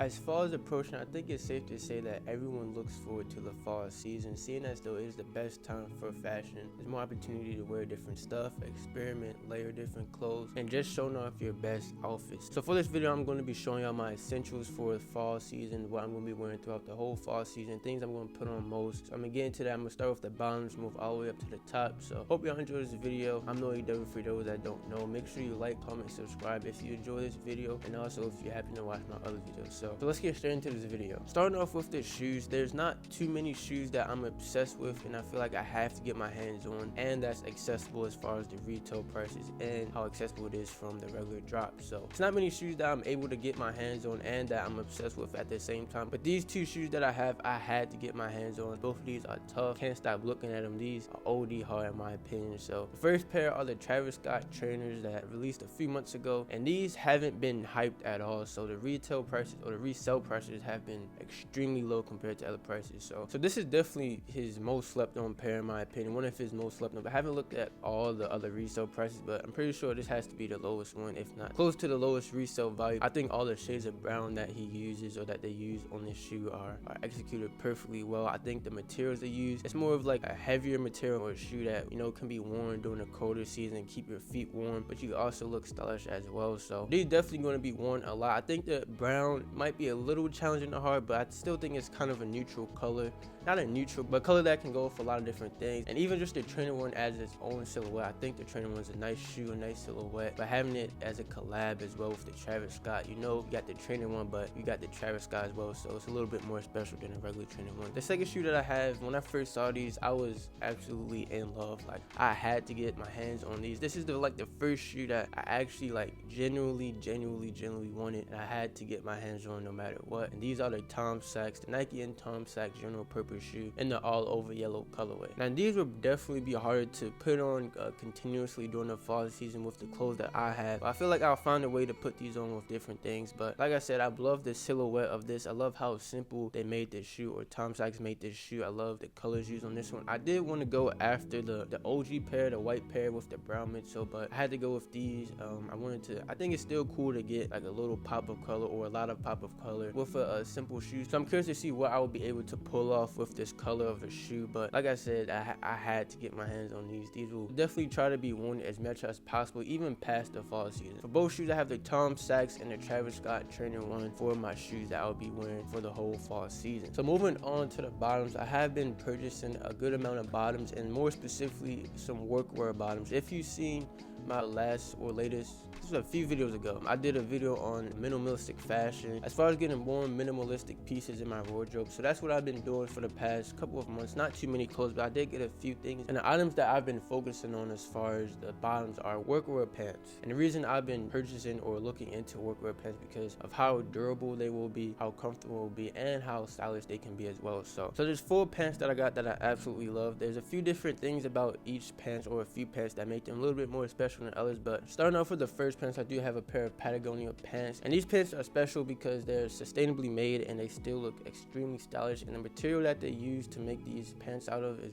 As far as approaching, I think it's safe to say that everyone looks forward to the fall season, seeing as though it is the best time for fashion. There's more opportunity to wear different stuff, experiment, layer different clothes, and just showing off your best outfits. So for this video, I'm going to be showing y'all my essentials for the fall season, what I'm going to be wearing throughout the whole fall season, things I'm going to put on most. So I'm going to get into that. I'm going to start with the bottoms, move all the way up to the top. So hope y'all enjoy this video. I'm NoahEW for those that don't know. Make sure you like, comment, subscribe if you enjoy this video, and also if you happen to watch my other videos. So let's get straight into this video. Starting off with the shoes, there's not too many shoes that I'm obsessed with and I feel like I have to get my hands on, and that's accessible as far as the retail prices and how accessible it is from the regular drop. So it's not many shoes that I'm able to get my hands on and that I'm obsessed with at the same time, but these two shoes that I have, I had to get my hands on. Both of these are tough, can't stop looking at them. These are OD hard in my opinion. So the first pair are the Travis Scott trainers that released a few months ago, and these haven't been hyped at all. So the retail prices or the resale prices have been extremely low compared to other prices. So this is definitely his most slept on pair in my opinion, one of his most slept on. But I haven't looked at all the other resale prices, but I'm pretty sure this has to be the lowest one, if not close to the lowest resale value. I think all the shades of brown that he uses or that they use on this shoe are executed perfectly well. I think the materials they use, it's more of like a heavier material or a shoe that, you know, can be worn during the colder season and keep your feet warm, but you also look stylish as well. So these definitely going to be worn a lot. I think the brown might be a little challenging to hard, but I still think it's kind of a neutral color. Not a neutral, but color that can go for a lot of different things. And even just the trainer one as its own silhouette, I think the trainer one's a nice shoe, a nice silhouette. But having it as a collab as well with the Travis Scott, you know, you got the trainer one, but you got the Travis Scott as well, so it's a little bit more special than a regular trainer one. The second shoe that I have, when I first saw these, I was absolutely in love. Like, I had to get my hands on these. This is the first shoe that I actually genuinely wanted, and I had to get my hands on no matter what. And these are the Sachs, the Nike and Sachs general purpose shoe in the all over yellow colorway. Now these would definitely be harder to put on continuously during the fall season with the clothes that I have. I feel like I'll find a way to put these on with different things, but like I said, I love the silhouette of this. I love how simple they made this shoe, or Sachs made this shoe. I love the colors used on this one. I did want to go after the OG pair, the white pair with the brown midsole, but I had to go with these. I think it's still cool to get like a little pop of color or a lot of pop of color with a simple shoe. So I'm curious to see what I will be able to pull off with this color of a shoe, but like I said, I had to get my hands on these. These will definitely try to be worn as much as possible, even past the fall season. For both shoes, I have the Sachs and the Travis Scott trainer one for my shoes that I'll be wearing for the whole fall season. So moving on to the bottoms, I have been purchasing a good amount of bottoms, and more specifically some workwear bottoms. If you've seen my last or latest, this was a few videos ago, I did a video on minimalistic fashion as far as getting more minimalistic pieces in my wardrobe. So that's what I've been doing for the past couple of months. Not too many clothes, but I did get a few things, and the items that I've been focusing on as far as the bottoms are workwear pants. And the reason I've been purchasing or looking into workwear pants because of how durable they will be, how comfortable it will be, and how stylish they can be as well. So there's 4 pants that I got that I absolutely love. There's a few different things about each pants, or a few pants, that make them a little bit more special than others. But starting off with the first pants, I do have a pair of Patagonia pants, and these pants are special because they're sustainably made and they still look extremely stylish. And the material that they use to make these pants out of is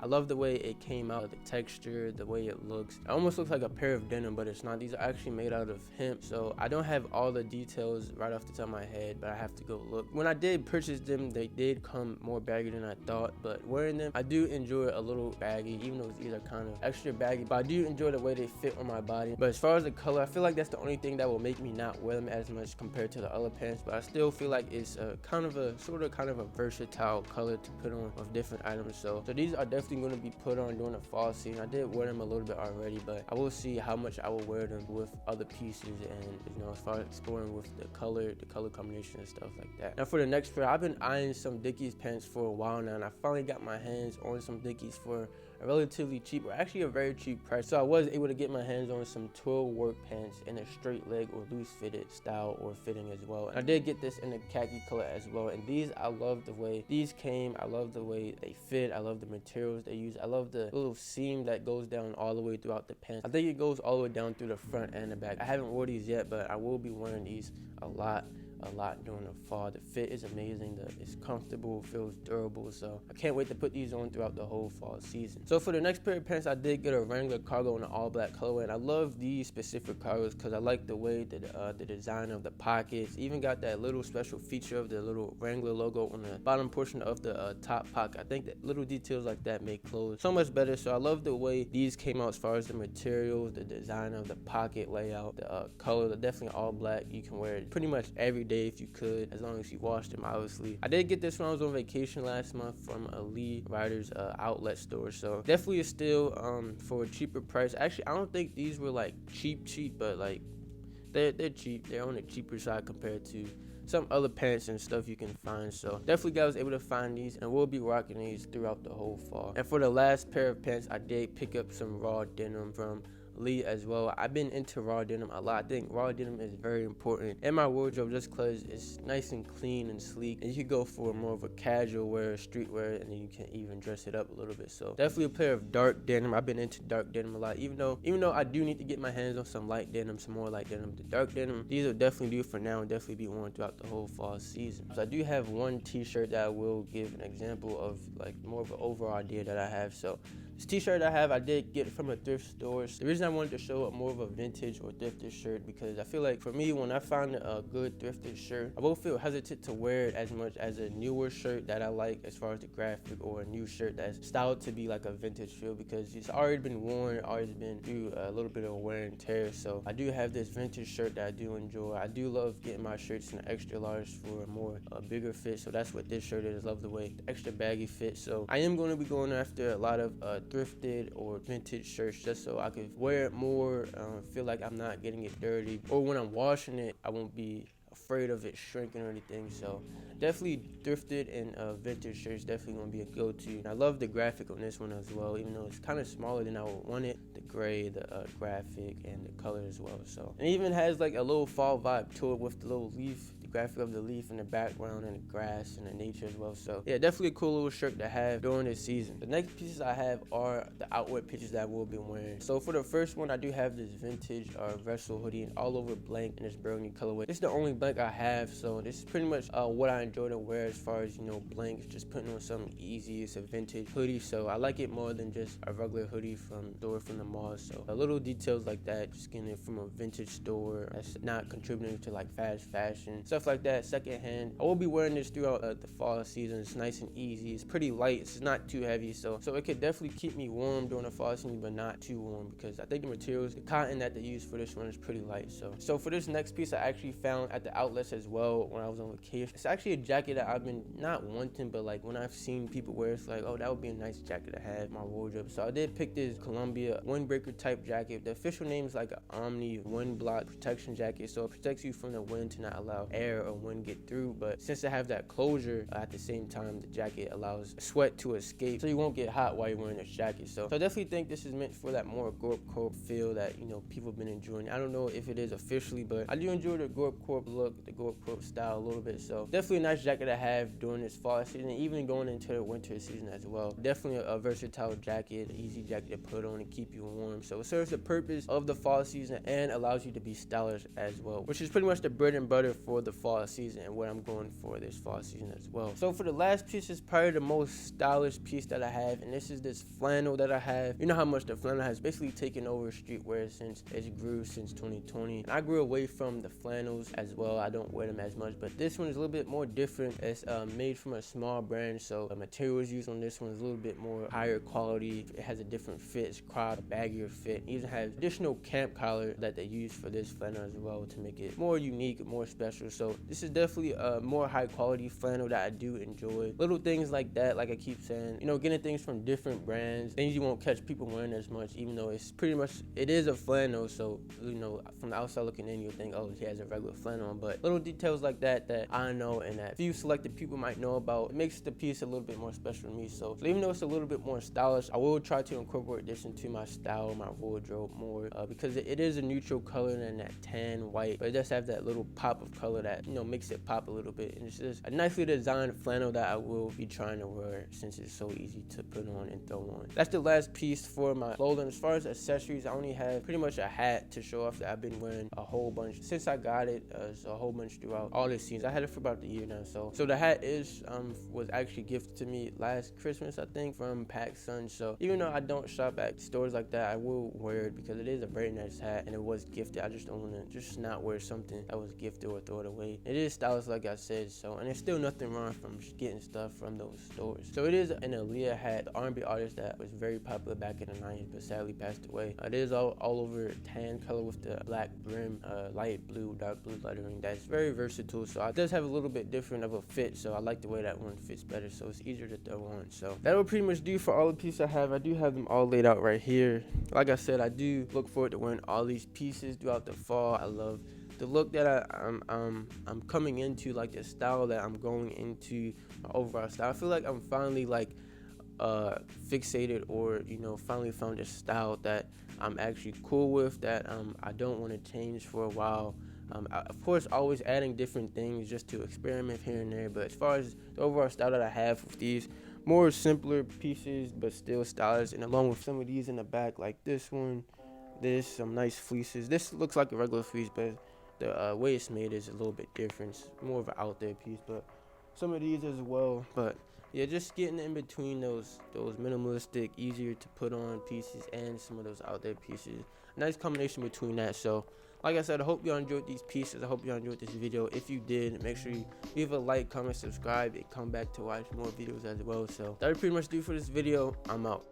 I love the way it came out, the texture, the way it looks. It almost looks like a pair of denim, but it's not. These are actually made out of hemp, so I don't have all the details right off the top of my head, but I have to go look. When I did purchase them, they did come more baggy than I thought, but wearing them, I do enjoy a little baggy, even though these are kind of extra baggy, but I do enjoy the way they fit on my body. But as far as the color, I feel like that's the only thing that will make me not wear them as much compared to the other pants, but I still feel like it's a kind of a versatile color to put on with different items. So these are definitely going to be put on during the fall season. I did wear them a little bit already, but I will see how much I will wear them with other pieces, and you know, as far as exploring with the color combination and stuff like that. Now for the next pair, I've been eyeing some Dickies pants for a while now, and I finally got my hands on some Dickies for a relatively cheap, or actually a very cheap price. So I was able to get my hands on some twill work pants in a straight leg or loose fitted style or fitting as well. And I did get this in the khaki color as well. And these, I love the way these came. I love the way they fit. I love the materials they use. I love the little seam that goes down all the way throughout the pants. I think it goes all the way down through the front and the back. I haven't worn these yet, but I will be wearing these a lot a lot during the fall. The fit is amazing, it's comfortable, feels durable, so I can't wait to put these on throughout the whole fall season. So for the next pair of pants, I did get a Wrangler cargo in an all black colorway, and I love these specific cargos because I like the way that the design of the pockets, even got that little special feature of the little Wrangler logo on the bottom portion of the top pocket. I think that little details like that make clothes so much better, so I love the way these came out as far as the materials, the design of the pocket layout, the color. They're definitely all black. You can wear it pretty much every day if you could, as long as you wash them, obviously. I did get this when I was on vacation last month from a Lee Riders outlet store, so definitely a steal for a cheaper price. Actually, I don't think these were like cheap, but like they're cheap. They're on the cheaper side compared to some other pants and stuff you can find. So definitely guys was able to find these, and we'll be rocking these throughout the whole fall. And for the last pair of pants, I did pick up some raw denim from Lee as well. I've been into raw denim a lot. I think raw denim is very important in my wardrobe just because it's nice and clean and sleek, and you can go for more of a casual wear, street wear, and then you can even dress it up a little bit. So definitely a pair of dark denim. I've been into dark denim a lot, even though I do need to get my hands on some light denim, some more light denim. The dark denim, these will definitely do for now and definitely be worn throughout the whole fall season. So I do have one t-shirt that I will give an example of, like more of an overall idea that I have. So this t-shirt I did get it from a thrift store. So the reason I wanted to show up more of a vintage or thrifted shirt, because I feel like for me, when I find a good thrifted shirt, I won't feel hesitant to wear it as much as a newer shirt that I like as far as the graphic, or a new shirt that's styled to be like a vintage feel, because it's already been worn, already been through a little bit of wear and tear. So I do have this vintage shirt that I do enjoy. I do love getting my shirts in an extra large for a more bigger fit, so that's what this shirt is. Love the way the extra baggy fit. So I am going to be going after a lot of thrifted or vintage shirts, just so I could wear it more, feel like I'm not getting it dirty, or when I'm washing it I won't be afraid of it shrinking or anything. So definitely thrifted and vintage shirts definitely gonna be a go-to. And I love the graphic on this one as well, even though it's kind of smaller than I would want it. The gray, the graphic, and the color as well. So it even has like a little fall vibe to it with the little leaf, graphic of the leaf in the background, and the grass and the nature as well. So yeah, definitely a cool little shirt to have during this season. The next pieces I have are the outward pieces that I will be wearing. So for the first one, I do have this vintage vessel hoodie in all over blank in this burgundy colorway. This is the only blank I have, so this is pretty much what I enjoy to wear as far as blanks, just putting on something easy. It's a vintage hoodie, so I like it more than just a regular hoodie from the mall. So little details like that, just getting it from a vintage store that's not contributing to like fast fashion stuff like that, secondhand. I will be wearing this throughout the fall season. It's nice and easy. It's pretty light. It's not too heavy, so it could definitely keep me warm during the fall season, but not too warm, because I think the materials, the cotton that they use for this one is pretty light. So for this next piece, I actually found at the outlets as well when I was on vacation. It's actually a jacket that I've been not wanting, but like when I've seen people wear, it's like, oh, that would be a nice jacket to have in my wardrobe. So I did pick this Columbia windbreaker type jacket. The official name is like an Omni wind block protection jacket, so it protects you from the wind to not allow air or wind get through. But since I have that closure, at the same time the jacket allows sweat to escape, so you won't get hot while you're wearing this jacket. So I definitely think this is meant for that more Gorp Corp feel that people have been enjoying. I don't know if it is officially, but I do enjoy the Gorp Corp look, the Gorp Corp style a little bit. So definitely a nice jacket to have during this fall season, even going into the winter season as well. Definitely a versatile jacket, an easy jacket to put on and keep you warm. So it serves the purpose of the fall season and allows you to be stylish as well, which is pretty much the bread and butter for the fall season and what I'm going for this fall season as well. So for the last piece is probably the most stylish piece that I have, and this is this flannel that I have. You know how much the flannel has basically taken over streetwear since it grew since 2020. And I grew away from the flannels as well. I don't wear them as much, but this one is a little bit more different. It's made from a small brand, so the materials used on this one is a little bit more higher quality. It has a different fit, it's cropped, baggier fit. It even has additional camp collar that they use for this flannel as well to make it more unique, more special. So this is definitely a more high quality flannel that I do enjoy. Little things like that, like I keep saying, getting things from different brands, things you won't catch people wearing as much, even though it's pretty much, it is a flannel. So from the outside looking in, you'll think, oh, he has a regular flannel on, but little details like that I know and that few selected people might know about, it makes the piece a little bit more special to me. So even though it's a little bit more stylish, I will try to incorporate this into my style, my wardrobe more, because it is a neutral color and that tan white, but it does have that little pop of color that that, you know, makes it pop a little bit. And it's just a nicely designed flannel that I will be trying to wear since it's so easy to put on and throw on. That's the last piece for my clothing. As far as accessories, I only have pretty much a hat to show off that I've been wearing a whole bunch since I got it. So a whole bunch throughout all this season. I had it for about a year now. So the hat was actually gifted to me last Christmas, I think, from PacSun. So even though I don't shop at stores like that, I will wear it because it is a very nice hat and it was gifted. I just don't want to just not wear something that was gifted or throw it away. It is stylish, like I said. So, and there's still nothing wrong from getting stuff from those stores. So it is an Aaliyah hat, the R&B artist that was very popular back in the 90s, but sadly passed away. It is all over tan color with the black brim, light blue, dark blue lettering. That's very versatile. So it does have a little bit different of a fit. So I like the way that one fits better. So it's easier to throw on. So that will pretty much do for all the pieces I have. I do have them all laid out right here. Like I said, I do look forward to wearing all these pieces throughout the fall. I love the look that I'm coming into, like the style that I'm going into, my overall style. I feel like I'm finally like fixated, or you know, finally found a style that I'm actually cool with, that I don't want to change for a while. Of course, always adding different things just to experiment here and there. But as far as the overall style that I have with these more simpler pieces, but still stylish, and along with some of these in the back, like this one, some nice fleeces. This looks like a regular fleece, but the way it's made is a little bit different. It's more of an out there piece, but some of these as well. But yeah, just getting in between those minimalistic, easier to put on pieces and some of those out there pieces. Nice combination between that. So like I said, I hope y'all enjoyed these pieces. I hope y'all enjoyed this video. If you did, make sure you leave a like, comment, subscribe, and come back to watch more videos as well. So that'll pretty much do for this video. I'm out.